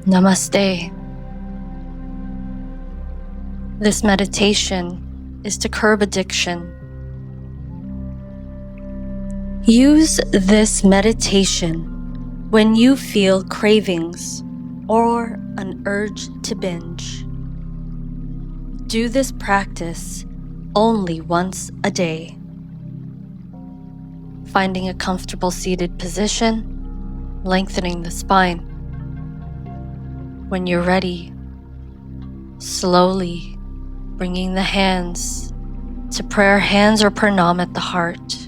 Namaste. This meditation is to curb addiction. Use this meditation when you feel cravings or an urge to binge. Do this practice only once a day. Finding a comfortable seated position, lengthening the spine. When you're ready, slowly bringing the hands to prayer hands or pranam at the heart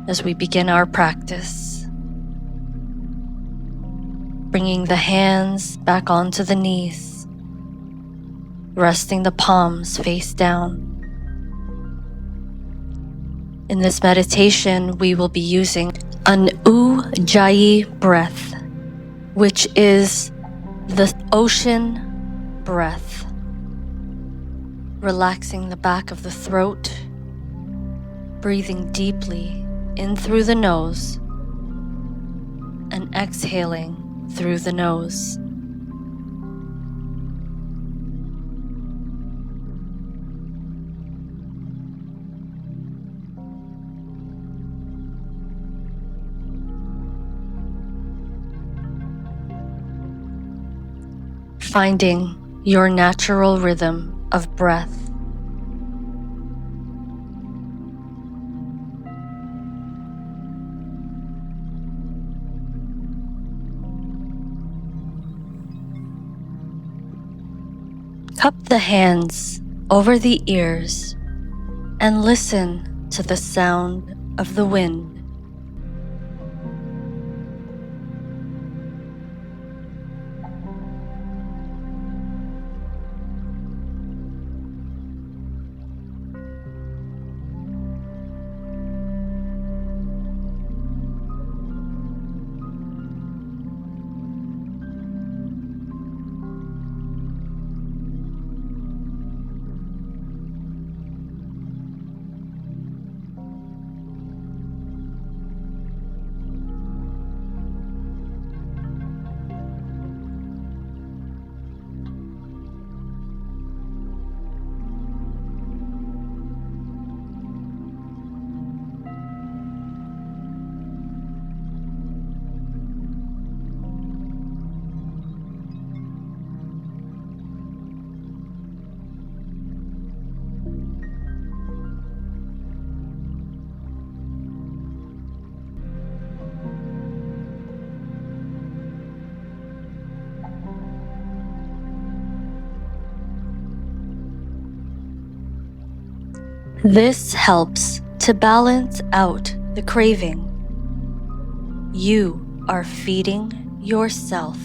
as we begin our practice. Bringing the hands back onto the knees, resting the palms face down. In this meditation, we will be using an Ujjayi breath, which is the ocean breath, relaxing the back of the throat, breathing deeply in through the nose and exhaling through the nose. Finding your natural rhythm of breath. Cup the hands over the ears and listen to the sound of the wind. This helps to balance out the craving. You are feeding yourself.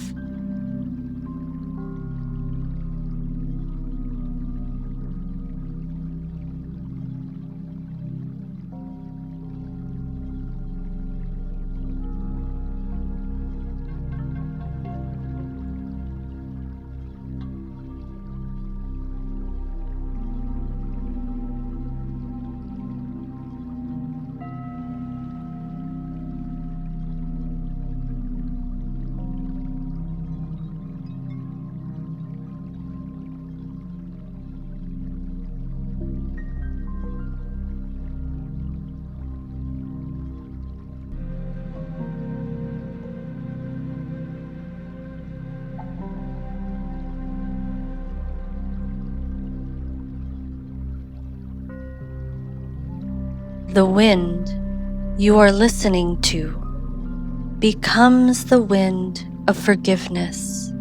The wind you are listening to becomes the wind of forgiveness.